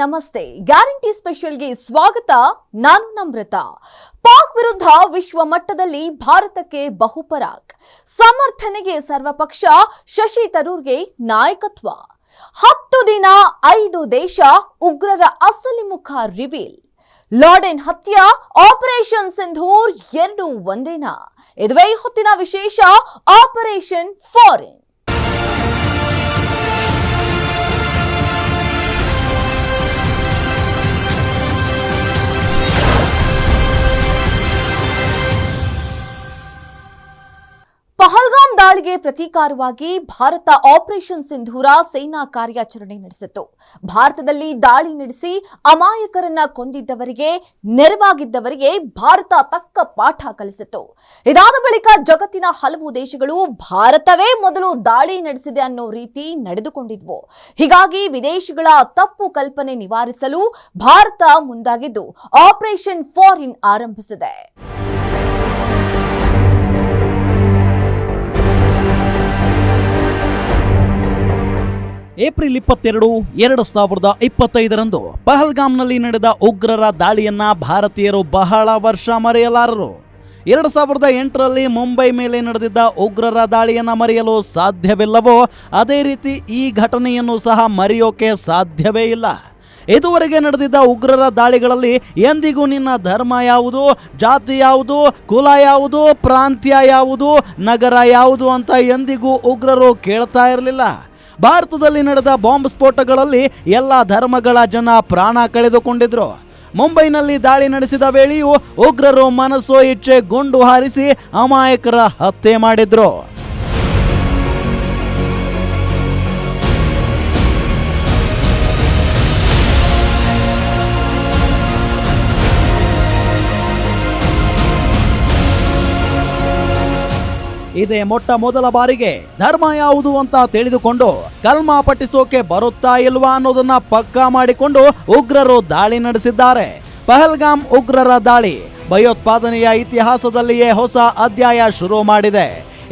ನಮಸ್ತೆ. ಗ್ಯಾರಂಟಿ ಸ್ಪೆಷಲ್ಗೆ ಸ್ವಾಗತ. ನಾನು ನಮ್ರತಾ. ಪಾಕ್ ವಿರುದ್ಧ ವಿಶ್ವ ಮಟ್ಟದಲ್ಲಿ ಭಾರತಕ್ಕೆ ಬಹುಪರಾಕ್. ಸಮರ್ಥನೆಗೆ ಸರ್ವಪಕ್ಷ. ಶಶಿ ತರೂರ್ಗೆ ನಾಯಕತ್ವ. 10 ದಿನ 5 ದೇಶ. ಉಗ್ರರ ಅಸಲಿ ಮುಖ ರಿವೀಲ್. ಲಾಡೆನ್ ಹತ್ಯೆ, ಆಪರೇಷನ್ ಸಿಂಧೂರ್ 2 ಒಂದೇನಾ? ಇದುವೇ ಹೊತ್ತಿನ ವಿಶೇಷ ಆಪರೇಷನ್ ಫಾರಿನ್. ಪಹಲ್ಗಾಮ್ ದಾಳಿಗೆ ಪ್ರತೀಕಾರವಾಗಿ ಭಾರತ ಆಪರೇಷನ್ ಸಿಂಧೂರ ಸೇನಾ ಕಾರ್ಯಾಚರಣೆ ನಡೆಸಿತ್ತು. ಭಾರತದಲ್ಲಿ ದಾಳಿ ನಡೆಸಿ ಅಮಾಯಕರನ್ನ ಕೊಂದಿದ್ದವರಿಗೆ, ನೆರವಾಗಿದ್ದವರಿಗೆ ಭಾರತ ತಕ್ಕ ಪಾಠ ಕಲಿಸಿತ್ತು. ಇದಾದ ಬಳಿಕ ಜಗತ್ತಿನ ಹಲವು ದೇಶಗಳು ಭಾರತವೇ ಮೊದಲು ದಾಳಿ ನಡೆಸಿದೆ ಅನ್ನೋ ರೀತಿ ನಡೆದುಕೊಂಡಿದ್ವು. ಹೀಗಾಗಿ ವಿದೇಶಿಗಳ ತಪ್ಪು ಕಲ್ಪನೆ ನಿವಾರಿಸಲು ಭಾರತ ಮುಂದಾಗಿದ್ದು ಆಪರೇಷನ್ ಫಾರಿನ್ ಆರಂಭಿಸಿದೆ. ಏಪ್ರಿಲ್ 22, 2025ರಂದು ಪಹಲ್ಗಾಮ್ನಲ್ಲಿ ನಡೆದ ಉಗ್ರರ ದಾಳಿಯನ್ನ ಭಾರತೀಯರು ಬಹಳ ವರ್ಷ ಮರೆಯಲಾರರು. 2008ರಲ್ಲಿ ಮುಂಬೈ ಮೇಲೆ ನಡೆದಿದ್ದ ಉಗ್ರರ ದಾಳಿಯನ್ನ ಮರೆಯಲು ಸಾಧ್ಯವಿಲ್ಲವೋ ಅದೇ ರೀತಿ ಈ ಘಟನೆಯನ್ನು ಸಹ ಮರೆಯೋಕೆ ಸಾಧ್ಯವೇ ಇಲ್ಲ. ಇದುವರೆಗೆ ನಡೆದಿದ್ದ ಉಗ್ರರ ದಾಳಿಗಳಲ್ಲಿ ಎಂದಿಗೂ ನಿನ್ನ ಧರ್ಮ ಯಾವುದು, ಜಾತಿ ಯಾವುದು, ಕುಲ ಯಾವುದು, ಪ್ರಾಂತ್ಯ ಯಾವುದು, ನಗರ ಯಾವುದು ಅಂತ ಎಂದಿಗೂ ಉಗ್ರರು ಕೇಳ್ತಾ ಇರಲಿಲ್ಲ. ಭಾರತದಲ್ಲಿ ನಡೆದ ಬಾಂಬ್ ಸ್ಫೋಟಗಳಲ್ಲಿ ಎಲ್ಲ ಧರ್ಮಗಳ ಜನ ಪ್ರಾಣ ಕಳೆದುಕೊಂಡಿದ್ರು. ಮುಂಬೈನಲ್ಲಿ ದಾಳಿ ನಡೆಸಿದ ವೇಳೆಯೂ ಉಗ್ರರು ಮನಸೋ ಇಚ್ಛೆ ಗುಂಡು ಹಾರಿಸಿ ಅಮಾಯಕರ ಹತ್ಯೆ ಮಾಡಿದ್ರು. ಇದೇ ಮೊಟ್ಟ ಮೊದಲ ಬಾರಿಗೆ ಧರ್ಮ ಯಾವುದು ಅಂತ ತಿಳಿದುಕೊಂಡು ಕಲ್ಮಾ ಪಠಿಸೋಕೆ ಬರುತ್ತಾ ಇಲ್ವಾ ಅನ್ನೋದನ್ನ ಪಕ್ಕಾ ಮಾಡಿಕೊಂಡು ಉಗ್ರರು ದಾಳಿ ನಡೆಸಿದ್ದಾರೆ. ಪಹಲ್ಗಾಮ್ ಉಗ್ರರ ದಾಳಿ ಭಯೋತ್ಪಾದನೆಯ ಇತಿಹಾಸದಲ್ಲಿಯೇ ಹೊಸ ಅಧ್ಯಾಯ ಶುರು ಮಾಡಿದೆ.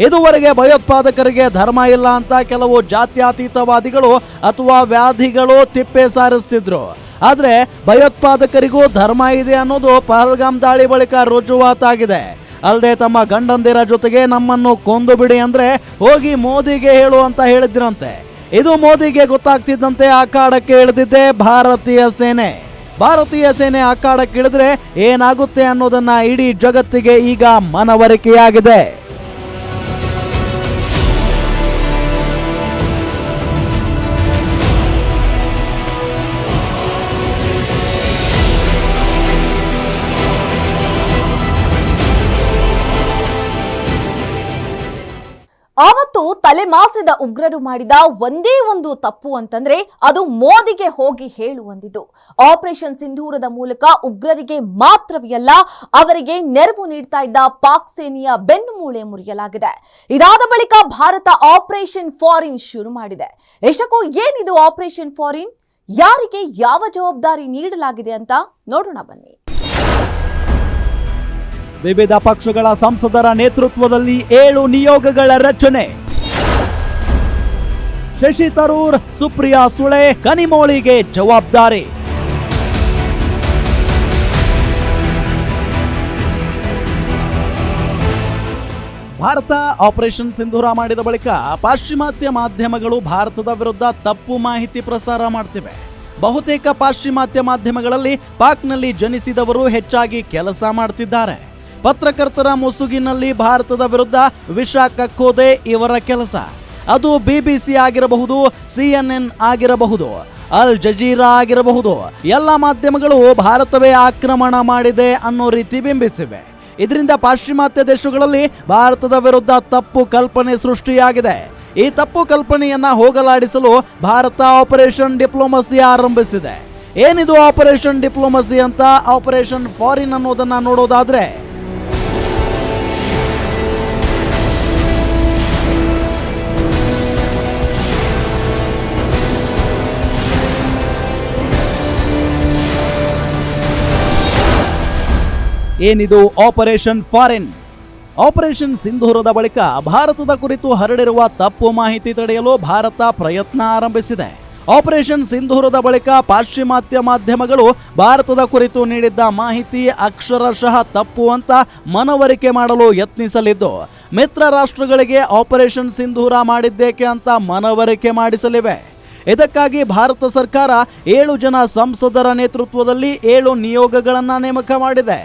ಇದುವರೆಗೆ ಭಯೋತ್ಪಾದಕರಿಗೆ ಧರ್ಮ ಇಲ್ಲ ಅಂತ ಕೆಲವು ಜಾತ್ಯತೀತವಾದಿಗಳು ಅಥವಾ ವ್ಯಾಧಿಗಳು ತಿಪ್ಪೆ ಸಾರಿಸ್ತಿದ್ರು. ಆದ್ರೆ ಭಯೋತ್ಪಾದಕರಿಗೂ ಧರ್ಮ ಇದೆ ಅನ್ನೋದು ಪಹಲ್ಗಾಮ್ ದಾಳಿ ಬಳಿಕ ರುಜುವಾತಾಗಿದೆ. ಅಲ್ಲದೆ ತಮ್ಮ ಗಂಡಂದಿರ ಜೊತೆಗೆ ನಮ್ಮನ್ನು ಕೊಂದು ಬಿಡಿ ಅಂದ್ರೆ ಹೋಗಿ ಮೋದಿಗೆ ಹೇಳು ಅಂತ ಹೇಳಿದ್ರಂತೆ. ಇದು ಮೋದಿಗೆ ಗೊತ್ತಾಗ್ತಿದ್ದಂತೆ ಅಖಾಡಕ್ಕೆ ಇಳಿದಿದ್ದೆ ಭಾರತೀಯ ಸೇನೆ. ಭಾರತೀಯ ಸೇನೆ ಅಖಾಡಕ್ಕೆ ಇಳಿದ್ರೆ ಏನಾಗುತ್ತೆ ಅನ್ನೋದನ್ನ ಇಡೀ ಜಗತ್ತಿಗೆ ಈಗ ಮನವರಿಕೆಯಾಗಿದೆ. ಆವತ್ತು ತಲೆಮಾಸಿದ ಉಗ್ರರು ಮಾಡಿದ ಒಂದೇ ಒಂದು ತಪ್ಪು ಅಂತಂದ್ರೆ ಅದು ಮೋದಿಗೆ ಹೋಗಿ ಹೇಳುವಂದಿದ್ದು. ಆಪರೇಷನ್ ಸಿಂಧೂರದ ಮೂಲಕ ಉಗ್ರರಿಗೆ ಮಾತ್ರವಲ್ಲ, ಅವರಿಗೆ ನೆರವು ನೀಡ್ತಾ ಇದ್ದ ಪಾಕ್ ಸೇನೆಯ ಬೆನ್ನುಮೂಳೆ ಮುರಿಯಲಾಗಿದೆ. ಇದಾದ ಬಳಿಕ ಭಾರತ ಆಪರೇಷನ್ ಫಾರಿನ್ ಶುರು ಮಾಡಿದೆ. ಎಷ್ಟಕ್ಕೂ ಏನಿದು ಆಪರೇಷನ್ ಫಾರಿನ್, ಯಾರಿಗೆ ಯಾವ ಜವಾಬ್ದಾರಿ ನೀಡಲಾಗಿದೆ ಅಂತ ನೋಡೋಣ ಬನ್ನಿ. ವಿವಿಧ ಪಕ್ಷಗಳ ಸಂಸದರ ನೇತೃತ್ವದಲ್ಲಿ 7 ನಿಯೋಗಗಳ ರಚನೆ. ಶಶಿ ತರೂರ್, ಸುಪ್ರಿಯಾ ಸುಳೆ, ಕನಿಮೋಳಿಗೆ ಜವಾಬ್ದಾರಿ. ಭಾರತ ಆಪರೇಷನ್ ಸಿಂಧೂರ ಮಾಡಿದ ಬಳಿಕ ಪಾಶ್ಚಿಮಾತ್ಯ ಮಾಧ್ಯಮಗಳು ಭಾರತದ ವಿರುದ್ಧ ತಪ್ಪು ಮಾಹಿತಿ ಪ್ರಸಾರ ಮಾಡ್ತಿವೆ. ಬಹುತೇಕ ಪಾಶ್ಚಿಮಾತ್ಯ ಮಾಧ್ಯಮಗಳಲ್ಲಿ ಪಾಕ್ನಲ್ಲಿ ಜನಿಸಿದವರು ಹೆಚ್ಚಾಗಿ ಕೆಲಸ ಮಾಡ್ತಿದ್ದಾರೆ. ಪತ್ರಕರ್ತರ ಮುಸುಗಿನಲ್ಲಿ ಭಾರತದ ವಿರುದ್ಧ ವಿಷ ಕಕ್ಕೋದೇ ಇವರ ಕೆಲಸ. ಅದು BBC ಆಗಿರಬಹುದು, CNN ಆಗಿರಬಹುದು, ಅಲ್ ಜಜೀರಾ ಆಗಿರಬಹುದು. ಎಲ್ಲ ಮಾಧ್ಯಮಗಳು ಭಾರತವೇ ಆಕ್ರಮಣ ಮಾಡಿದೆ ಅನ್ನೋ ರೀತಿ ಬಿಂಬಿಸಿವೆ. ಇದರಿಂದ ಪಾಶ್ಚಿಮಾತ್ಯ ದೇಶಗಳಲ್ಲಿ ಭಾರತದ ವಿರುದ್ಧ ತಪ್ಪು ಕಲ್ಪನೆ ಸೃಷ್ಟಿಯಾಗಿದೆ. ಈ ತಪ್ಪು ಕಲ್ಪನೆಯನ್ನ ಹೋಗಲಾಡಿಸಲು ಭಾರತ ಆಪರೇಷನ್ ಡಿಪ್ಲೊಮಸಿ ಆರಂಭಿಸಿದೆ. ಏನಿದು ಆಪರೇಷನ್ ಡಿಪ್ಲೊಮಸಿ ಅಂತ, ಆಪರೇಷನ್ ಫಾರಿನ್ ಅನ್ನೋದನ್ನ ನೋಡೋದಾದ್ರೆ ಏನಿದು ಆಪರೇಷನ್ ಫಾರಿನ್? ಆಪರೇಷನ್ ಸಿಂಧೂರದ ಬಳಿಕ ಭಾರತದ ಕುರಿತು ಹರಡಿರುವ ತಪ್ಪು ಮಾಹಿತಿ ತಡೆಯಲು ಭಾರತ ಪ್ರಯತ್ನ ಆರಂಭಿಸಿದೆ. ಆಪರೇಷನ್ ಸಿಂಧೂರದ ಬಳಿಕ ಪಾಶ್ಚಿಮಾತ್ಯ ಮಾಧ್ಯಮಗಳು ಭಾರತದ ಕುರಿತು ನೀಡಿದ್ದ ಮಾಹಿತಿ ಅಕ್ಷರಶಃ ತಪ್ಪು ಅಂತ ಮನವರಿಕೆ ಮಾಡಲು ಯತ್ನಿಸಲಿದ್ದು, ಮಿತ್ರ ರಾಷ್ಟ್ರಗಳಿಗೆ ಆಪರೇಷನ್ ಸಿಂಧೂರ ಮಾಡಿದ್ದೇಕೆ ಅಂತ ಮನವರಿಕೆ ಮಾಡಿಸಲಿವೆ. ಇದಕ್ಕಾಗಿ ಭಾರತ ಸರ್ಕಾರ 7 ಜನ ಸಂಸದರ ನೇತೃತ್ವದಲ್ಲಿ 7 ನಿಯೋಗಗಳನ್ನು ನೇಮಕ ಮಾಡಿದೆ.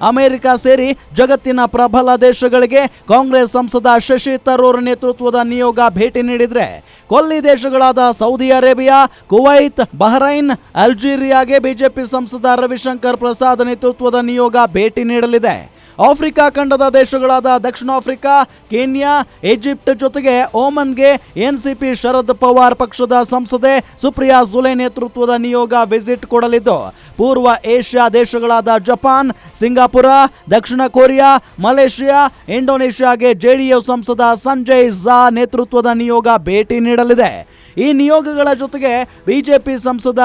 ಅಮೆರಿಕ ಸೇರಿ ಜಗತ್ತಿನ ಪ್ರಬಲ ದೇಶಗಳಿಗೆ ಕಾಂಗ್ರೆಸ್ ಸಂಸದ ಶಶಿ ತರೂರ್ ನೇತೃತ್ವದ ನಿಯೋಗ ಭೇಟಿ ನೀಡಿದ್ರೆ, ಕೊಲ್ಲಿ ದೇಶಗಳಾದ ಸೌದಿ ಅರೇಬಿಯಾ, ಕುವೈತ್, ಬಹ್ರೈನ್, ಅಲ್ಜೀರಿಯಾಗೆ ಬಿಜೆಪಿ ಸಂಸದ ರವಿಶಂಕರ್ ಪ್ರಸಾದ್ ನೇತೃತ್ವದ ನಿಯೋಗ ಭೇಟಿ ನೀಡಲಿದೆ. ಆಫ್ರಿಕಾ ಖಂಡದ ದೇಶಗಳಾದ ದಕ್ಷಿಣ ಆಫ್ರಿಕಾ, ಕೆನ್ಯಾ, ಈಜಿಪ್ಟ್ ಜೊತೆಗೆ ಓಮನ್ಗೆ ಎನ್ಸಿಪಿ ಶರದ್ ಪವಾರ್ ಪಕ್ಷದ ಸಂಸದೆ ಸುಪ್ರಿಯಾ ಸುಲೆ ನೇತೃತ್ವದ ನಿಯೋಗ ವಿಸಿಟ್ ಕೊಡಲಿದ್ದು, ಪೂರ್ವ ಏಷ್ಯಾ ದೇಶಗಳಾದ ಜಪಾನ್, ಸಿಂಗಾಪುರ, ದಕ್ಷಿಣ ಕೊರಿಯಾ, ಮಲೇಷಿಯಾ, ಇಂಡೋನೇಷ್ಯಾಗೆ ಜೆಡಿಯು ಸಂಸದ ಸಂಜಯ್ ಝಾ ನೇತೃತ್ವದ ನಿಯೋಗ ಭೇಟಿ ನೀಡಲಿದೆ. ಈ ನಿಯೋಗಗಳ ಜೊತೆಗೆ ಬಿಜೆಪಿ ಸಂಸದ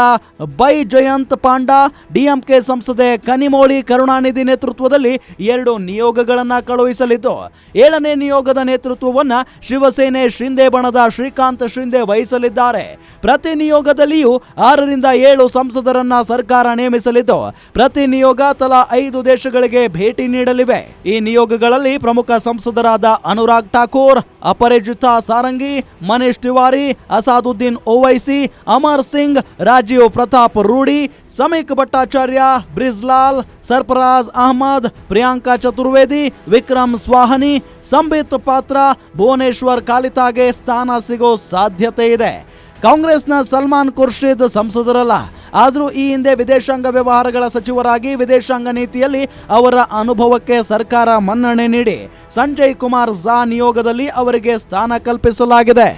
ಬೈ ಜಯಂತ್ ಪಾಂಡಾ, ಡಿಎಂಕೆ ಸಂಸದೆ ಕನಿಮೋಳಿ ಕರುಣಾನಿಧಿ ನೇತೃತ್ವದಲ್ಲಿ 2 ನಿಯೋಗಗಳನ್ನು ಕಳುಹಿಸಲಿದ್ದು, 7ನೇ ನಿಯೋಗದ ನೇತೃತ್ವವನ್ನು ಶಿವಸೇನೆ ಶಿಂದೆ ಬಣದ ಶ್ರೀಕಾಂತ್ ಶಿಂದೆ ವಹಿಸಲಿದ್ದಾರೆ. ಪ್ರತಿ ನಿಯೋಗದಲ್ಲಿಯೂ 6 ರಿಂದ 7 ಸಂಸದರನ್ನ ಸರ್ಕಾರ ನೇಮಿಸಲಿದ್ದು, ಪ್ರತಿ ನಿಯೋಗ ತಲಾ 5 ದೇಶಗಳಿಗೆ ಭೇಟಿ ನೀಡಲಿವೆ. ಈ ನಿಯೋಗಗಳಲ್ಲಿ ಪ್ರಮುಖ ಸಂಸದರಾದ ಅನುರಾಗ್ ಠಾಕೂರ್, ಅಪರಾಜಿತಾ ಸಾರಂಗಿ, ಮನೀಶ್ ತಿವಾರಿ, ಅಸಾದುದ್ದೀನ್ ಓವೈಸಿ, ಅಮರ್ ಸಿಂಗ್, ರಾಜೀವ್ ಪ್ರತಾಪ್ ರೂಡಿ, ಸಮೀಕ್ ಭಟ್ಟಾಚಾರ್ಯ, ಬ್ರಿಜ್ಲಾಲ್, ಸರ್ಫರಾಜ್ ಅಹಮದ್, ಪ್ರಿಯಾಂಕಾ ಚತುರ್ವೇದಿ, ವಿಕ್ರಮ್ ಸ್ವಾಹನಿ, ಸಂಬಿತ್ ಪಾತ್ರ, ಭುವನೇಶ್ವರ್ ಕಾಲಿತಾಗೆ ಸ್ಥಾನ ಸಿಗೋ ಸಾಧ್ಯತೆ ಇದೆ. ಕಾಂಗ್ರೆಸ್ನ ಸಲ್ಮಾನ್ ಖುರ್ಷಿದ್ ಸಂಸದರಲ್ಲ, ಆದರೂ ಈ ಹಿಂದೆ ವಿದೇಶಾಂಗ ವ್ಯವಹಾರಗಳ ಸಚಿವರಾಗಿ ವಿದೇಶಾಂಗ ನೀತಿಯಲ್ಲಿ ಅವರ ಅನುಭವಕ್ಕೆ ಸರ್ಕಾರ ಮನ್ನಣೆ ನೀಡಿ ಸಂಜಯ್ ಕುಮಾರ್ ಝಾ ನಿಯೋಗದಲ್ಲಿ ಅವರಿಗೆ ಸ್ಥಾನ ಕಲ್ಪಿಸಲಾಗಿದೆ.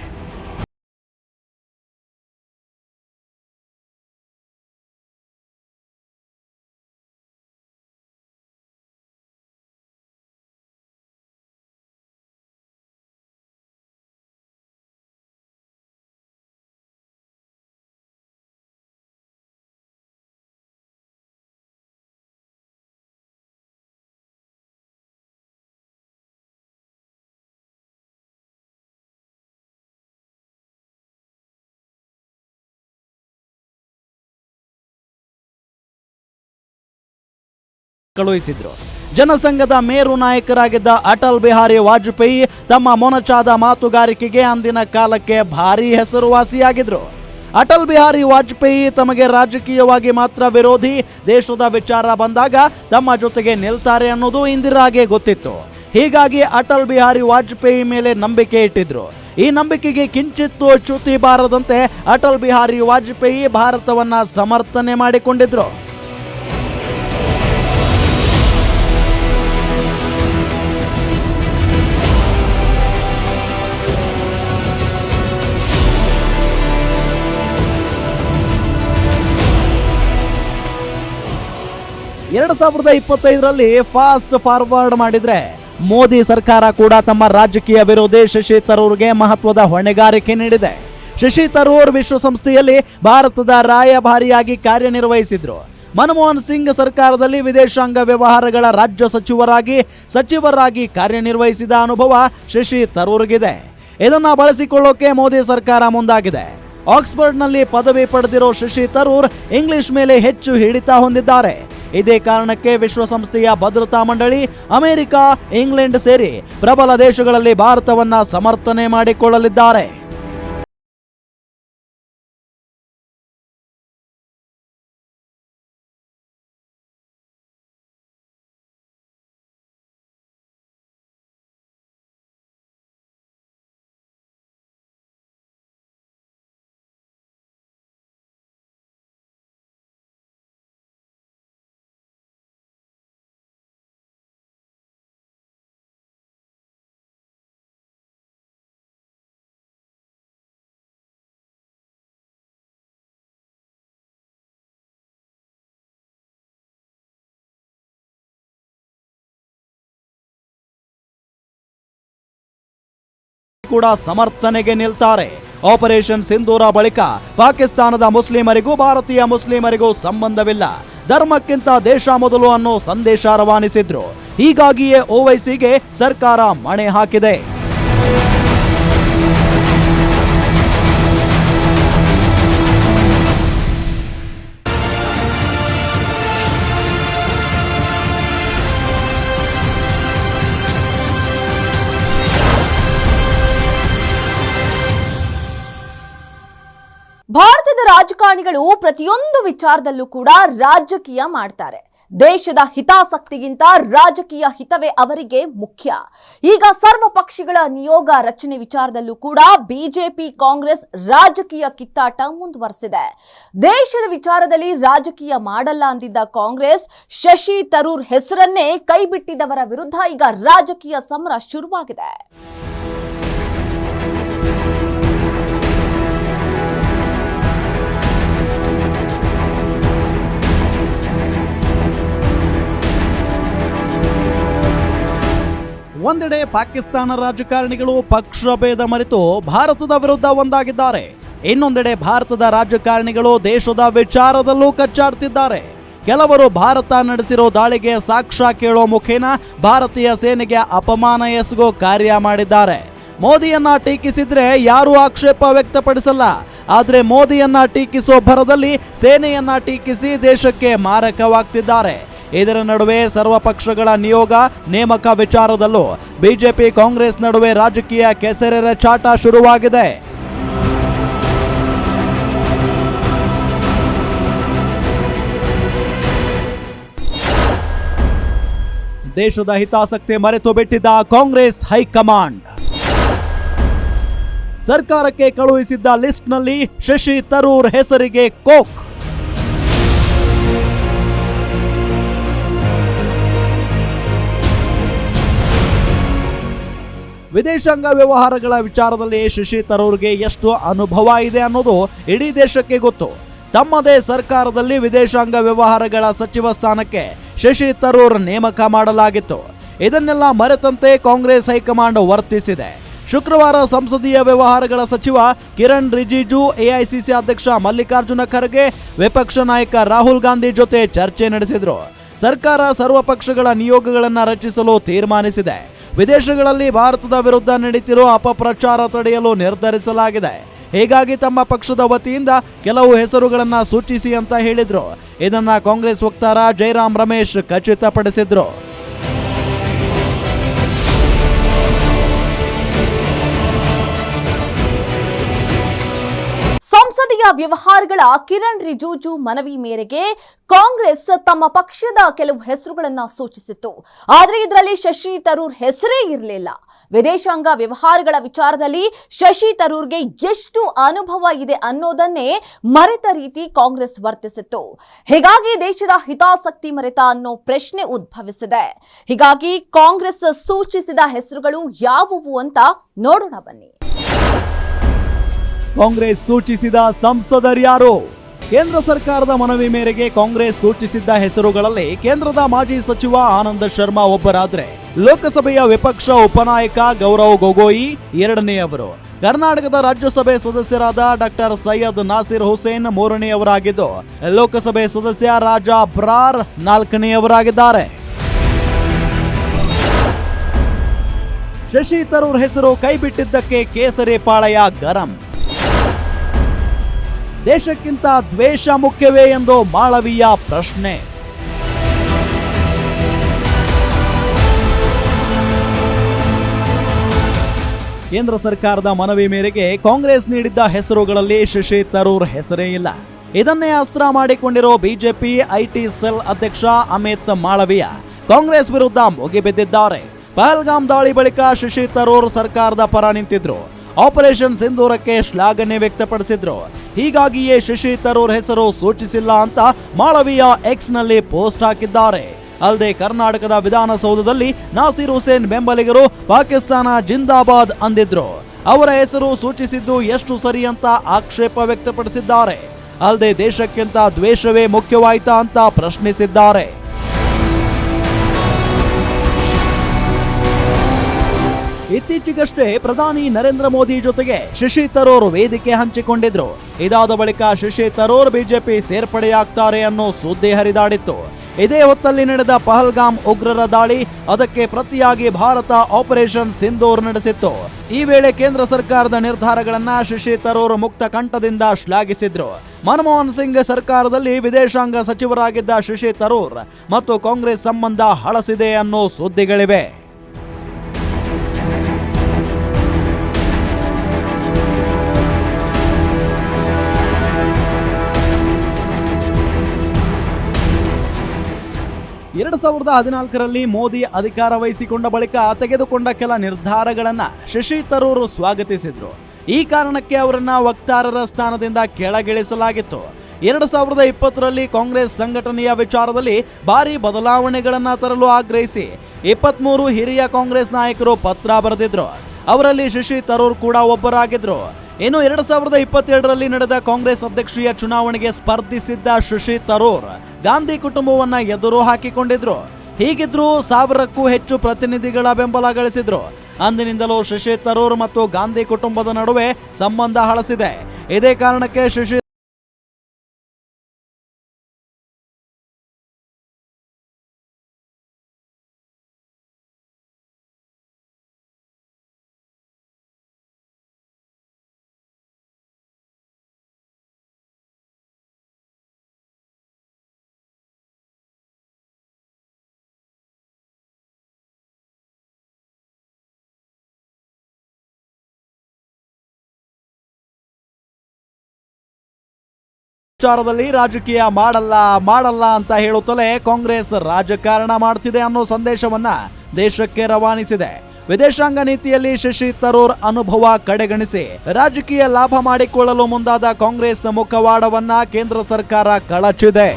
ಕಳುಹಿಸಿದ್ರು. ಜನಸಂಘದ ಮೇರು ನಾಯಕರಾಗಿದ್ದ ಅಟಲ್ ಬಿಹಾರಿ ವಾಜಪೇಯಿ ತಮ್ಮ ಮೊನಚಾದ ಮಾತುಗಾರಿಕೆಗೆ ಅಂದಿನ ಕಾಲಕ್ಕೆ ಭಾರೀ ಹೆಸರುವಾಸಿಯಾಗಿದ್ರು. ಅಟಲ್ ಬಿಹಾರಿ ವಾಜಪೇಯಿ ತಮಗೆ ರಾಜಕೀಯವಾಗಿ ಮಾತ್ರ ವಿರೋಧಿ, ದೇಶದ ವಿಚಾರ ಬಂದಾಗ ತಮ್ಮ ಜೊತೆಗೆ ನಿಲ್ತಾರೆ ಅನ್ನೋದು ಇಂದಿರಾಗೆ ಗೊತ್ತಿತ್ತು. ಹೀಗಾಗಿ ಅಟಲ್ ಬಿಹಾರಿ ವಾಜಪೇಯಿ ಮೇಲೆ ನಂಬಿಕೆ ಇಟ್ಟಿದ್ರು. ಈ ನಂಬಿಕೆಗೆ ಕಿಂಚಿತ್ತೂ ಚ್ಯುತಿ ಬಾರದಂತೆ ಅಟಲ್ ಬಿಹಾರಿ ವಾಜಪೇಯಿ ಭಾರತವನ್ನ ಸಮರ್ಥನೆ ಮಾಡಿಕೊಂಡಿದ್ರು. ಎರಡು 2025ರಲ್ಲಿ ಫಾಸ್ಟ್ ಫಾರ್ವರ್ಡ್ ಮಾಡಿದ್ರೆ ಮೋದಿ ಸರ್ಕಾರ ಕೂಡ ತಮ್ಮ ರಾಜಕೀಯ ವಿರೋಧಿ ಶಶಿ ತರೂರ್ಗೆ ಮಹತ್ವದ ಹೊಣೆಗಾರಿಕೆ ನೀಡಿದೆ. ಶಶಿ ತರೂರ್ ವಿಶ್ವಸಂಸ್ಥೆಯಲ್ಲಿ ಭಾರತದ ರಾಯಭಾರಿಯಾಗಿ ಕಾರ್ಯನಿರ್ವಹಿಸಿದ್ರು. ಮನಮೋಹನ್ ಸಿಂಗ್ ಸರ್ಕಾರದಲ್ಲಿ ವಿದೇಶಾಂಗ ವ್ಯವಹಾರಗಳ ರಾಜ್ಯ ಸಚಿವರಾಗಿ ಕಾರ್ಯನಿರ್ವಹಿಸಿದ ಅನುಭವ ಶಶಿ ತರೂರ್ಗಿದೆ. ಇದನ್ನ ಬಳಸಿಕೊಳ್ಳೋಕೆ ಮೋದಿ ಸರ್ಕಾರ ಮುಂದಾಗಿದೆ. ಆಕ್ಸ್ಫರ್ಡ್ನಲ್ಲಿ ಪದವಿ ಪಡೆದಿರೋ ಶಶಿ ತರೂರ್ ಇಂಗ್ಲಿಷ್ ಮೇಲೆ ಹೆಚ್ಚು ಹಿಡಿತ ಹೊಂದಿದ್ದಾರೆ. ಇದೇ ಕಾರಣಕ್ಕೆ ವಿಶ್ವಸಂಸ್ಥೆಯ ಭದ್ರತಾ ಮಂಡಳಿ, ಅಮೆರಿಕ, ಇಂಗ್ಲೆಂಡ್ ಸೇರಿ ಪ್ರಬಲ ದೇಶಗಳಲ್ಲಿ ಭಾರತವನ್ನ ಸಮರ್ಥನೆ ಮಾಡಿಕೊಳ್ಳಲಿದ್ದಾರೆ. ಕೂಡ ಸಮರ್ಥನೆಗೆ ನಿಲ್ತಾರೆ. ಆಪರೇಷನ್ ಸಿಂಧೂರ ಬಳಿಕ ಪಾಕಿಸ್ತಾನದ ಮುಸ್ಲಿಮರಿಗೂ ಭಾರತೀಯ ಮುಸ್ಲಿಮರಿಗೂ ಸಂಬಂಧವಿಲ್ಲ, ಧರ್ಮಕ್ಕಿಂತ ದೇಶ ಮೊದಲು ಅನ್ನೋ ಸಂದೇಶ ರವಾನಿಸಿದ್ರು. ಹೀಗಾಗಿಯೇ ಓವೈಸಿಗೆ ಸರ್ಕಾರ ಮಣೆ ಹಾಕಿದೆ. ರಾಜಕಾರಣಿಗಳು ಪ್ರತಿಯೊಂದು ವಿಚಾರದಲ್ಲೂ ಕೂಡ ರಾಜಕೀಯ ಮಾಡ್ತಾರೆ. ದೇಶದ ಹಿತಾಸಕ್ತಿಗಿಂತ ರಾಜಕೀಯ ಹಿತವೇ ಅವರಿಗೆ ಮುಖ್ಯ. ಈಗ ಸರ್ವ ಪಕ್ಷಗಳ ನಿಯೋಗ ರಚನೆ ವಿಚಾರದಲ್ಲೂ ಕೂಡ ಬಿಜೆಪಿ ಕಾಂಗ್ರೆಸ್ ರಾಜಕೀಯ ಕಿತ್ತಾಟ ಮುಂದುವರೆಸಿದೆ. ದೇಶದ ವಿಚಾರದಲ್ಲಿ ರಾಜಕೀಯ ಮಾಡಲ್ಲ ಅಂದಿದ್ದ ಕಾಂಗ್ರೆಸ್ ಶಶಿ ತರೂರ್ ಹೆಸರನ್ನೇ ಕೈಬಿಟ್ಟಿದ್ದವರ ವಿರುದ್ಧ ಈಗ ರಾಜಕೀಯ ಸಮರ ಶುರುವಾಗಿದೆ. ಒಂದೆಡೆ ಪಾಕಿಸ್ತಾನ ರಾಜಕಾರಣಿಗಳು ಪಕ್ಷ ಭೇದ ಮರೆತು ಭಾರತದ ವಿರುದ್ಧ ಒಂದಾಗಿದ್ದಾರೆ. ಇನ್ನೊಂದೆಡೆ ಭಾರತದ ರಾಜಕಾರಣಿಗಳು ದೇಶದ ವಿಚಾರದಲ್ಲೂ ಕಚ್ಚಾಡ್ತಿದ್ದಾರೆ. ಕೆಲವರು ಭಾರತ ನಡೆಸಿರೋ ದಾಳಿಗೆ ಸಾಕ್ಷ್ಯ ಕೇಳೋ ಮುಖೇನ ಭಾರತೀಯ ಸೇನೆಗೆ ಅಪಮಾನ ಎಸಗೋ ಕಾರ್ಯ ಮಾಡಿದ್ದಾರೆ. ಮೋದಿಯನ್ನ ಟೀಕಿಸಿದ್ರೆ ಯಾರೂ ಆಕ್ಷೇಪ ವ್ಯಕ್ತಪಡಿಸಲ್ಲ. ಆದ್ರೆ ಮೋದಿಯನ್ನ ಟೀಕಿಸೋ ಭರದಲ್ಲಿ ಸೇನೆಯನ್ನ ಟೀಕಿಸಿ ದೇಶಕ್ಕೆ ಮಾರಕವಾಗ್ತಿದ್ದಾರೆ. ಇದರ ನಡುವೆ ಸರ್ವ ಪಕ್ಷಗಳ ನಿಯೋಗ ನೇಮಕ ವಿಚಾರದಲ್ಲೂ ಬಿಜೆಪಿ ಕಾಂಗ್ರೆಸ್ ನಡುವೆ ರಾಜಕೀಯ ಕೆಸರೆರ ಚಾಟ ಶುರುವಾಗಿದೆ. ದೇಶದ ಹಿತಾಸಕ್ತಿ ಮರೆತು ಬಿಟ್ಟಿದ್ದ ಕಾಂಗ್ರೆಸ್ ಹೈಕಮಾಂಡ್ ಸರ್ಕಾರಕ್ಕೆ ಕಳುಹಿಸಿದ್ದ ಲಿಸ್ಟ್ನಲ್ಲಿ ಶಶಿ ತರೂರ್ ಹೆಸರಿಗೆ ಕೋಕ್. ವಿದೇಶಾಂಗ ವ್ಯವಹಾರಗಳ ವಿಚಾರದಲ್ಲಿ ಶಶಿ ತರೂರ್ಗೆ ಎಷ್ಟು ಅನುಭವ ಇದೆ ಅನ್ನೋದು ಇಡೀ ದೇಶಕ್ಕೆ ಗೊತ್ತು. ತಮ್ಮದೇ ಸರ್ಕಾರದಲ್ಲಿ ವಿದೇಶಾಂಗ ವ್ಯವಹಾರಗಳ ಸಚಿವ ಸ್ಥಾನಕ್ಕೆ ಶಶಿ ತರೂರ್ ನೇಮಕ ಮಾಡಲಾಗಿತ್ತು. ಇದನ್ನೆಲ್ಲ ಮರೆತಂತೆ ಕಾಂಗ್ರೆಸ್ ಹೈಕಮಾಂಡ್ ವರ್ತಿಸಿದೆ. ಶುಕ್ರವಾರ ಸಂಸದೀಯ ವ್ಯವಹಾರಗಳ ಸಚಿವ ಕಿರಣ್ ರಿಜಿಜು, ಎಐಸಿಸಿ ಅಧ್ಯಕ್ಷ ಮಲ್ಲಿಕಾರ್ಜುನ ಖರ್ಗೆ, ವಿಪಕ್ಷ ನಾಯಕ ರಾಹುಲ್ ಗಾಂಧಿ ಜೊತೆ ಚರ್ಚೆ ನಡೆಸಿದ್ರು. ಸರ್ಕಾರ ಸರ್ವ ಪಕ್ಷಗಳ ನಿಯೋಗಗಳನ್ನು ರಚಿಸಲು ತೀರ್ಮಾನಿಸಿದೆ. ವಿದೇಶಗಳಲ್ಲಿ ಭಾರತದ ವಿರುದ್ಧ ನಡೀತಿರೋ ಅಪಪ್ರಚಾರ ತಡೆಯಲು ನಿರ್ಧರಿಸಲಾಗಿದೆ. ಹೀಗಾಗಿ ತಮ್ಮ ಪಕ್ಷದ ವತಿಯಿಂದ ಕೆಲವು ಹೆಸರುಗಳನ್ನು ಸೂಚಿಸಿ ಅಂತ ಹೇಳಿದ್ರು. ಇದನ್ನ ಕಾಂಗ್ರೆಸ್ ವಕ್ತಾರ ಜೈರಾಮ್ ರಮೇಶ್ ಖಚಿತಪಡಿಸಿದ್ರು. ಸಂಸದೀಯ ವ್ಯವಹಾರಗಳ ಕಿರಣ್ ರಿಜಿಜು ಮನವಿ ಮೇರೆಗೆ ಕಾಂಗ್ರೆಸ್ ತಮ್ಮ ಪಕ್ಷದ ಕೆಲವು ಹೆಸರುಗಳನ್ನ ಸೂಚಿಸಿತ್ತು. ಆದರೆ ಇದರಲ್ಲಿ ಶಶಿ ತರೂರ್ ಹೆಸರೇ ಇರಲಿಲ್ಲ. ವಿದೇಶಾಂಗ ವ್ಯವಹಾರಗಳ ವಿಚಾರದಲ್ಲಿ ಶಶಿ ತರೂರ್ಗೆ ಎಷ್ಟು ಅನುಭವ ಇದೆ ಅನ್ನೋದನ್ನೇ ಮರೆತ ರೀತಿ ಕಾಂಗ್ರೆಸ್ ವರ್ತಿಸಿತ್ತು. ಹೀಗಾಗಿ ದೇಶದ ಹಿತಾಸಕ್ತಿ ಮರೆತ ಅನ್ನೋ ಪ್ರಶ್ನೆ ಉದ್ಭವಿಸಿದೆ. ಹೀಗಾಗಿ ಕಾಂಗ್ರೆಸ್ ಸೂಚಿಸಿದ ಹೆಸರುಗಳು ಯಾವುವು ಅಂತ ನೋಡೋಣ ಬನ್ನಿ. ಕಾಂಗ್ರೆಸ್ ಸೂಚಿಸಿದ ಸಂಸದರ್ಯಾರು? ಕೇಂದ್ರ ಸರ್ಕಾರದ ಮನವಿ ಮೇರೆಗೆ ಕಾಂಗ್ರೆಸ್ ಸೂಚಿಸಿದ್ದ ಹೆಸರುಗಳಲ್ಲಿ ಕೇಂದ್ರದ ಮಾಜಿ ಸಚಿವ ಆನಂದ ಶರ್ಮಾ ಒಬ್ಬರಾದ್ರೆ, ಲೋಕಸಭೆಯ ವಿಪಕ್ಷ ಉಪನಾಯಕ ಗೌರವ್ ಗೊಗೋಯಿ ಎರಡನೆಯವರು, ಕರ್ನಾಟಕದ ರಾಜ್ಯಸಭೆ ಸದಸ್ಯರಾದ ಡಾಕ್ಟರ್ ಸೈಯದ್ ನಾಸಿರ್ ಹುಸೇನ್ ಮೂರನೆಯವರಾಗಿದ್ದು, ಲೋಕಸಭೆ ಸದಸ್ಯ ರಾಜಾ ಬ್ರಾರ್ ನಾಲ್ಕನೆಯವರಾಗಿದ್ದಾರೆ. ಶಶಿ ತರೂರ್ ಹೆಸರು ಕೈಬಿಟ್ಟಿದ್ದಕ್ಕೆ ಕೇಸರಿ ಪಾಳಯ ಗರಂ. ದೇಶಕ್ಕಿಂತ ದ್ವೇಷ ಮುಖ್ಯವೇ ಎಂದು ಮಾಳವೀಯ ಪ್ರಶ್ನೆ. ಕೇಂದ್ರ ಸರ್ಕಾರದ ಮನವಿ ಮೇರೆಗೆ ಕಾಂಗ್ರೆಸ್ ನೀಡಿದ್ದ ಹೆಸರುಗಳಲ್ಲಿ ಶಶಿ ತರೂರ್ ಹೆಸರೇ ಇಲ್ಲ. ಇದನ್ನೇ ಅಸ್ತ್ರ ಮಾಡಿಕೊಂಡಿರೋ ಬಿಜೆಪಿ ಐಟಿ ಸೆಲ್ ಅಧ್ಯಕ್ಷ ಅಮಿತ್ ಮಾಳವೀಯ ಕಾಂಗ್ರೆಸ್ ವಿರುದ್ಧ ಮುಗಿಬಿದ್ದಿದ್ದಾರೆ. ಪಹಲ್ಗಾಮ್ ದಾಳಿ ಬಳಿಕ ಶಶಿ ತರೂರ್ ಸರ್ಕಾರದ ಪರ ನಿಂತಿದ್ರು. ಆಪರೇಷನ್ ಸಿಂಧೂರಕ್ಕೆ ಶ್ಲಾಘನೆ ವ್ಯಕ್ತಪಡಿಸಿದ್ರು. ಹೀಗಾಗಿಯೇ ಶಶಿ ತರೂರ್ ಹೆಸರು ಸೂಚಿಸಿಲ್ಲ ಅಂತ ಮಾಳವೀಯ ಎಕ್ಸ್ ನಲ್ಲಿ ಪೋಸ್ಟ್ ಹಾಕಿದ್ದಾರೆ. ಅಲ್ಲದೆ ಕರ್ನಾಟಕದ ವಿಧಾನಸೌಧದಲ್ಲಿ ನಾಸಿರ್ ಹುಸೇನ್ ಬೆಂಬಲಿಗರು ಪಾಕಿಸ್ತಾನ ಜಿಂದಾಬಾದ್ ಅಂದಿದ್ರು. ಅವರ ಹೆಸರು ಸೂಚಿಸಿದ್ದು ಎಷ್ಟು ಸರಿ ಅಂತ ಆಕ್ಷೇಪ ವ್ಯಕ್ತಪಡಿಸಿದ್ದಾರೆ. ಅಲ್ಲದೆ ದೇಶಕ್ಕಿಂತ ದ್ವೇಷವೇ ಮುಖ್ಯವಾಯ್ತಾ ಅಂತ ಪ್ರಶ್ನಿಸಿದ್ದಾರೆ. ಇತ್ತೀಚೆಗಷ್ಟೇ ಪ್ರಧಾನಿ ನರೇಂದ್ರ ಮೋದಿ ಜೊತೆಗೆ ಶಶಿ ತರೂರ್ ವೇದಿಕೆ ಹಂಚಿಕೊಂಡಿದ್ರು. ಇದಾದ ಬಳಿಕ ಶಶಿ ತರೂರ್ ಬಿಜೆಪಿ ಸೇರ್ಪಡೆಯಾಗ್ತಾರೆ ಅನ್ನೋ ಸುದ್ದಿ ಹರಿದಾಡಿತ್ತು. ಇದೇ ಹೊತ್ತಲ್ಲಿ ನಡೆದ ಪಹಲ್ಗಾಮ್ ಉಗ್ರರ ದಾಳಿ, ಅದಕ್ಕೆ ಪ್ರತಿಯಾಗಿ ಭಾರತ ಆಪರೇಷನ್ ಸಿಂಧೂರ್ ನಡೆಸಿತ್ತು. ಈ ವೇಳೆ ಕೇಂದ್ರ ಸರ್ಕಾರದ ನಿರ್ಧಾರಗಳನ್ನ ಶಶಿ ತರೂರ್ ಮುಕ್ತ ಕಂಠದಿಂದ ಶ್ಲಾಘಿಸಿದ್ರು. ಮನಮೋಹನ್ ಸಿಂಗ್ ಸರ್ಕಾರದಲ್ಲಿ ವಿದೇಶಾಂಗ ಸಚಿವರಾಗಿದ್ದ ಶಶಿ ತರೂರ್ ಮತ್ತು ಕಾಂಗ್ರೆಸ್ ಸಂಬಂಧ ಹಳಸಿದೆ ಅನ್ನೋ ಸುದ್ದಿಗಳಿವೆ. 2014ರಲ್ಲಿ ಮೋದಿ ಅಧಿಕಾರ ವಹಿಸಿಕೊಂಡ ಬಳಿಕ ತೆಗೆದುಕೊಂಡ ಕೆಲ ನಿರ್ಧಾರಗಳನ್ನ ಶಶಿ ತರೂರ್ ಸ್ವಾಗತಿಸಿದ್ರು. ಈ ಕಾರಣಕ್ಕೆ ಅವರನ್ನ ವಕ್ತಾರರ ಸ್ಥಾನದಿಂದ ಕೆಳಗಿಳಿಸಲಾಗಿತ್ತು. 2020ರಲ್ಲಿ ಕಾಂಗ್ರೆಸ್ ಸಂಘಟನೆಯ ವಿಚಾರದಲ್ಲಿ ಭಾರಿ ಬದಲಾವಣೆಗಳನ್ನ ತರಲು ಆಗ್ರಹಿಸಿ 23 ಹಿರಿಯ ಕಾಂಗ್ರೆಸ್ ನಾಯಕರು ಪತ್ರ ಬರೆದಿದ್ರು. ಅವರಲ್ಲಿ ಶಶಿ ತರೂರ್ ಕೂಡ ಒಬ್ಬರಾಗಿದ್ರು. ಇನ್ನು 2022ರಲ್ಲಿ ನಡೆದ ಕಾಂಗ್ರೆಸ್ ಅಧ್ಯಕ್ಷೀಯ ಚುನಾವಣೆಗೆ ಸ್ಪರ್ಧಿಸಿದ್ದ ಶಶಿ ತರೂರ್ ಗಾಂಧಿ ಕುಟುಂಬವನ್ನ ಎದುರು ಹಾಕಿಕೊಂಡಿದ್ರು. ಹೀಗಿದ್ರೂ 1000ಕ್ಕೂ ಹೆಚ್ಚು ಪ್ರತಿನಿಧಿಗಳ ಬೆಂಬಲ ಗಳಿಸಿದ್ರು. ಅಂದಿನಿಂದಲೂ ಶಶಿ ತರೂರ್ ಮತ್ತು ಗಾಂಧಿ ಕುಟುಂಬದ ನಡುವೆ ಸಂಬಂಧ ಹಳಸಿದೆ. ಇದೇ ಕಾರಣಕ್ಕೆ ಶಶಿ ವಿಚಾರದಲ್ಲಿ ರಾಜಕೀಯ ಮಾಡಲ್ಲ ಅಂತ ಹೇಳುತ್ತಲೇ ಕಾಂಗ್ರೆಸ್ ರಾಜಕಾರಣ ಮಾಡ್ತಿದೆ ಅನ್ನೋ ಸಂದೇಶವನ್ನ ದೇಶಕ್ಕೆ ರವಾನಿಸಿದೆ. ವಿದೇಶಾಂಗ ನೀತಿಯಲ್ಲಿ ಶಶಿ ತರೂರ್ ಅನುಭವ ಕಡೆಗಣಿಸಿ ರಾಜಕೀಯ ಲಾಭ ಮಾಡಿಕೊಳ್ಳಲು ಮುಂದಾದ ಕಾಂಗ್ರೆಸ್ ಮುಖವಾಡವನ್ನ ಕೇಂದ್ರ ಸರ್ಕಾರ ಕಳಚಿದೆ.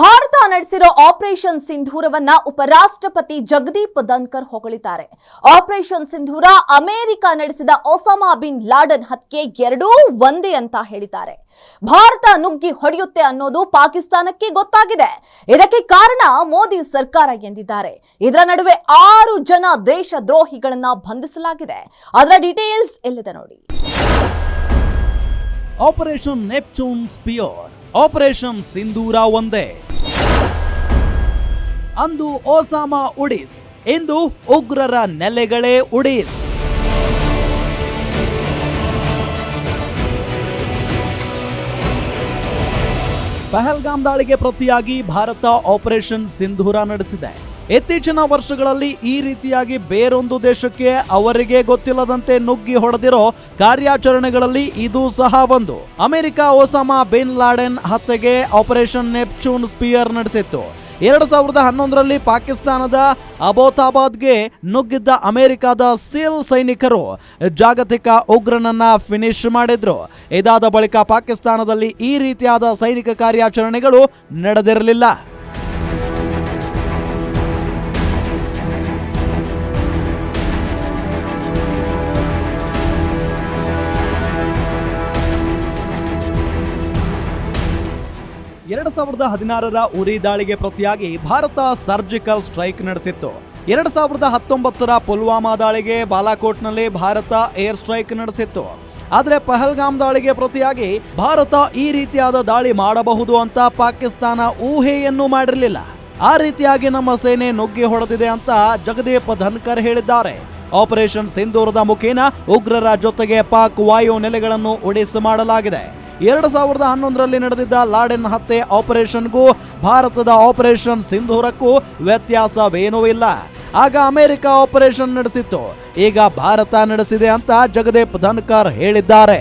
ಭಾರತ ನಡೆಸಿರೋ ಆಪರೇಷನ್ ಸಿಂಧೂರವನ್ನ ಉಪರಾಷ್ಟ್ರಪತಿ ಜಗದೀಪ್ ಧನ್ಕರ್ ಹೊಗಳಿದ್ದಾರೆ. ಆಪರೇಷನ್ ಸಿಂಧೂರ ಅಮೆರಿಕ ನಡೆಸಿದ ಒಸಾಮಾ ಬಿನ್ ಲಾಡೆನ್ ಹತ್ಯೆ ಎರಡೂ ಒಂದೇ ಅಂತ ಹೇಳಿದ್ದಾರೆ. ಭಾರತ ನುಗ್ಗಿ ಹೊಡೆಯುತ್ತೆ ಅನ್ನೋದು ಪಾಕಿಸ್ತಾನಕ್ಕೆ ಗೊತ್ತಾಗಿದೆ. ಇದಕ್ಕೆ ಕಾರಣ ಮೋದಿ ಸರ್ಕಾರ ಎಂದಿದ್ದಾರೆ. ಇದರ ನಡುವೆ 6 ಜನ ದೇಶ ದ್ರೋಹಿಗಳನ್ನ ಬಂಧಿಸಲಾಗಿದೆ. ಅದರ ಡೀಟೇಲ್ಸ್ ಇಲ್ಲಿದೆ ನೋಡಿ. ಆಪರೇಷನ್ ನೆಪ್ಚೂನ್ ಸ್ಪಿಯರ್, ಆಪರೇಷನ್ ಸಿಂಧೂರ ಒಂದೇ. ಅಂದು ಒಸಾಮಾ ಉಡೀಸ್, ಇಂದು ಉಗ್ರರ ನೆಲೆಗಳೇ ಉಡೀಸ್. ಪಹಲ್ಗಾಮ್ ದಾಳಿಗೆ ಪ್ರತಿಯಾಗಿ ಭಾರತ ಆಪರೇಷನ್ ಸಿಂಧೂರ ನಡೆಸಿದೆ. ಇತ್ತೀಚಿನ ವರ್ಷಗಳಲ್ಲಿ ಈ ರೀತಿಯಾಗಿ ಬೇರೊಂದು ದೇಶಕ್ಕೆ ಅವರಿಗೆ ಗೊತ್ತಿಲ್ಲದಂತೆ ನುಗ್ಗಿ ಹೊಡೆದಿರೋ ಕಾರ್ಯಾಚರಣೆಗಳಲ್ಲಿ ಇದು ಸಹ ಒಂದು. ಅಮೆರಿಕ ಒಸಾಮಾ ಬಿನ್ ಲಾಡೆನ್ ಹತ್ಯೆಗೆ ಆಪರೇಷನ್ ನೆಪ್ಚೂನ್ ಸ್ಪಿಯರ್ ನಡೆಸಿತ್ತು. 2011ರಲ್ಲಿ ಪಾಕಿಸ್ತಾನದ ಅಬೋತಾಬಾದ್ಗೆ ನುಗ್ಗಿದ್ದ ಅಮೆರಿಕದ ಸೀಲ್ ಸೈನಿಕರು ಜಾಗತಿಕ ಉಗ್ರನನ್ನ ಫಿನಿಶ್ ಮಾಡಿದ್ರು. ಇದಾದ ಬಳಿಕ ಪಾಕಿಸ್ತಾನದಲ್ಲಿ ಈ ರೀತಿಯಾದ ಸೈನಿಕ ಕಾರ್ಯಾಚರಣೆಗಳು ನಡೆದಿರಲಿಲ್ಲ. ಎರಡ್ 2016ರ ಉರಿ ದಾಳಿಗೆ ಪ್ರತಿಯಾಗಿ ಭಾರತ ಸರ್ಜಿಕಲ್ ಸ್ಟ್ರೈಕ್ ನಡೆಸಿತ್ತು. 2019ರ ಪುಲ್ವಾಮಾ ದಾಳಿಗೆ ಬಾಲಾಕೋಟ್ನಲ್ಲಿ ಭಾರತ ಏರ್ ಸ್ಟ್ರೈಕ್ ನಡೆಸಿತ್ತು. ಆದರೆ ಪಹಲ್ಗಾಮ್ ದಾಳಿಗೆ ಪ್ರತಿಯಾಗಿ ಭಾರತ ಈ ರೀತಿಯಾದ ದಾಳಿ ಮಾಡಬಹುದು ಅಂತ ಪಾಕಿಸ್ತಾನ ಊಹೆಯನ್ನು ಮಾಡಿರಲಿಲ್ಲ. ಆ ರೀತಿಯಾಗಿ ನಮ್ಮ ಸೇನೆ ನುಗ್ಗಿ ಹೊಡೆದಿದೆ ಅಂತ ಜಗದೀಪ್ ಧನ್ಕರ್ ಹೇಳಿದ್ದಾರೆ. ಆಪರೇಷನ್ ಸಿಂಧೂರದ ಮುಖೇನ ಉಗ್ರರ ಜೊತೆಗೆ ಪಾಕ್ ವಾಯು ನೆಲೆಗಳನ್ನು ಒಡಿಸ್ ಮಾಡಲಾಗಿದೆ. 2011ರಲ್ಲಿ ನಡೆದಿದ್ದ ಲಾಡೆನ್ ಹತ್ಯೆ ಆಪರೇಷನ್ಗೂ ಭಾರತದ ಆಪರೇಷನ್ ಸಿಂಧೂರಕ್ಕೂ ವ್ಯತ್ಯಾಸವೇನೂ ಇಲ್ಲ. ಆಗ ಅಮೆರಿಕ ಆಪರೇಷನ್ ನಡೆಸಿತ್ತು, ಈಗ ಭಾರತ ನಡೆಸಿದೆ ಅಂತ ಜಗದೀಪ್ ಧನ್ಕರ್ ಹೇಳಿದ್ದಾರೆ.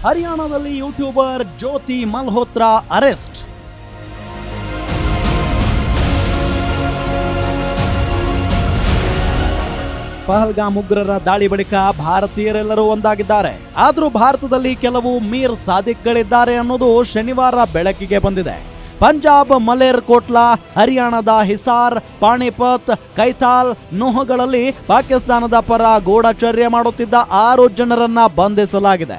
ಹರಿಯಾಣದಲ್ಲಿ ಯೂಟ್ಯೂಬರ್ ಜ್ಯೋತಿ ಮಲ್ಹೋತ್ರಾ ಅರೆಸ್ಟ್. ಪಹಲ್ಗಾಮ್ ಉಗ್ರರ ದಾಳಿ ಬಳಿಕ ಭಾರತೀಯರೆಲ್ಲರೂ ಒಂದಾಗಿದ್ದಾರೆ. ಆದರೂ ಭಾರತದಲ್ಲಿ ಕೆಲವು ಮೀರ್ ಸಾದಿಕ್ಗಳಿದ್ದಾರೆ ಅನ್ನೋದು ಶನಿವಾರ ಬೆಳಕಿಗೆ ಬಂದಿದೆ. ಪಂಜಾಬ್ ಮಲೇರ್ ಕೋಟ್ಲಾ, ಹರಿಯಾಣದ ಹಿಸಾರ್, ಪಾಣಿಪತ್, ಕೈತಾಲ್, ನುಹಗಳಲ್ಲಿ ಪಾಕಿಸ್ತಾನದ ಪರ ಗೂಢಚರ್ಯೆ ಮಾಡುತ್ತಿದ್ದ 6 ಜನರನ್ನ ಬಂಧಿಸಲಾಗಿದೆ.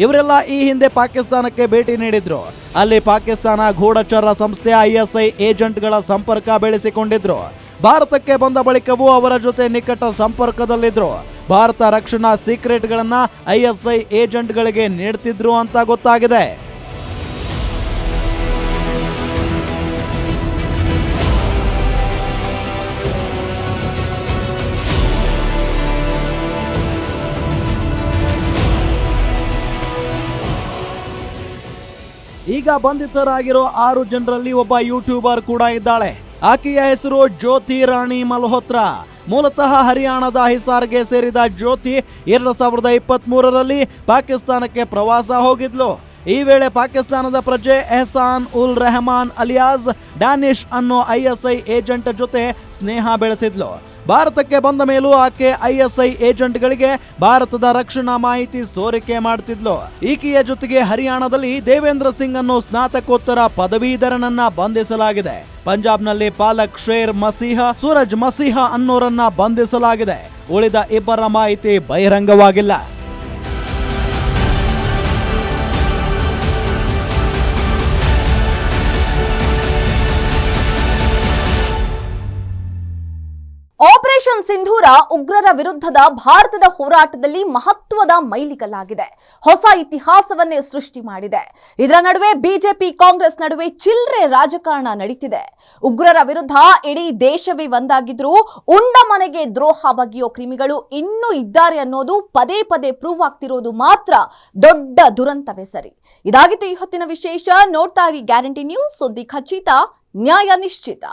ಇವರೆಲ್ಲ ಈ ಹಿಂದೆ ಪಾಕಿಸ್ತಾನಕ್ಕೆ ಭೇಟಿ ನೀಡಿದ್ರು. ಅಲ್ಲಿ ಪಾಕಿಸ್ತಾನ ಗೂಢಚರ ಸಂಸ್ಥೆ ISI ಏಜೆಂಟ್ಗಳ ಸಂಪರ್ಕ ಬೆಳೆಸಿಕೊಂಡಿದ್ರು. ಭಾರತಕ್ಕೆ ಬಂದ ಬಳಿಕವೂ ಅವರ ಜೊತೆ ನಿಕಟ ಸಂಪರ್ಕದಲ್ಲಿದ್ರು. ಭಾರತ ರಕ್ಷಣಾ ಸೀಕ್ರೆಟ್ಗಳನ್ನ ISI ಏಜೆಂಟ್ಗಳಿಗೆ ನೀಡ್ತಿದ್ರು ಅಂತ ಗೊತ್ತಾಗಿದೆ. ಈಗ ಬಂಧಿತರಾಗಿರೋ 6 ಜನರಲ್ಲಿ ಒಬ್ಬ ಯೂಟ್ಯೂಬರ್ ಕೂಡ ಇದ್ದಾಳೆ. ಆಕೆಯ ಹೆಸರು ಜ್ಯೋತಿ ರಾಣಿ ಮಲ್ಹೋತ್ರಾ. ಮೂಲತಃ ಹರಿಯಾಣದ ಹಿಸಾರ್ಗೆ ಸೇರಿದ ಜ್ಯೋತಿ 2023ರಲ್ಲಿ ಪಾಕಿಸ್ತಾನಕ್ಕೆ ಪ್ರವಾಸ ಹೋಗಿದ್ಲು. ಈ ವೇಳೆ ಪಾಕಿಸ್ತಾನದ ಪ್ರಜೆ ಎಹ್ಸಾನ್ ಉಲ್ ರೆಹಮಾನ್ ಅಲಿಯಾಸ್ ಡ್ಯಾನಿಶ್ ಅನ್ನೋ ISI ಏಜೆಂಟ್ ಜೊತೆ ಸ್ನೇಹ ಬೆಳೆಸಿದ್ಲು. ಭಾರತಕ್ಕೆ ಬಂದ ಮೇಲೂ ಆಕೆ ISI ಏಜೆಂಟ್ಗಳಿಗೆ ಭಾರತದ ರಕ್ಷಣಾ ಮಾಹಿತಿ ಸೋರಿಕೆ ಮಾಡ್ತಿದ್ಲು. ಈಕೆಯ ಜೊತೆಗೆ ಹರಿಯಾಣದಲ್ಲಿ ದೇವೇಂದ್ರ ಸಿಂಗ್ ಅನ್ನೋ ಸ್ನಾತಕೋತ್ತರ ಪದವೀಧರನನ್ನ ಬಂಧಿಸಲಾಗಿದೆ. ಪಂಜಾಬ್ನಲ್ಲಿ ಪಾಲಕ್ ಶೇರ್ ಮಸೀಹ, ಸೂರಜ್ ಮಸೀಹ ಅನ್ನೋರನ್ನ ಬಂಧಿಸಲಾಗಿದೆ. ಉಳಿದ ಇಬ್ಬರ ಮಾಹಿತಿ ಬಹಿರಂಗವಾಗಿಲ್ಲ. ಆಪರೇಷನ್ ಸಿಂಧೂರ ಉಗ್ರರ ವಿರುದ್ಧದ ಭಾರತದ ಹೋರಾಟದಲ್ಲಿ ಮಹತ್ವದ ಮೈಲಿಗಲ್ಲಾಗಿದೆ. ಹೊಸ ಇತಿಹಾಸವನ್ನೇ ಸೃಷ್ಟಿ ಮಾಡಿದೆ. ಇದರ ನಡುವೆ ಬಿಜೆಪಿ ಕಾಂಗ್ರೆಸ್ ನಡುವೆ ಚಿಲ್ಲರೆ ರಾಜಕಾರಣ ನಡೀತಿದೆ. ಉಗ್ರರ ವಿರುದ್ಧ ಇಡೀ ದೇಶವೇ ಒಂದಾಗಿದ್ರೂ ಉಂಡ ಮನೆಗೆ ದ್ರೋಹ ಬಗೆಯೋ ಕ್ರಿಮಿಗಳು ಇನ್ನೂ ಇದ್ದಾರೆ ಅನ್ನೋದು ಪದೇ ಪದೇ ಪ್ರೂವ್ ಆಗ್ತಿರೋದು ಮಾತ್ರ ದೊಡ್ಡ ದುರಂತವೇ ಸರಿ. ಇದಾಗಿತ್ತು ಈ ಹೊತ್ತಿನ ವಿಶೇಷ. ನೋಡ್ತಾ ಇರಿ ಗ್ಯಾರಂಟಿ ನ್ಯೂಸ್, ಸುದ್ದಿ ಖಚಿತ, ನ್ಯಾಯ ನಿಶ್ಚಿತ.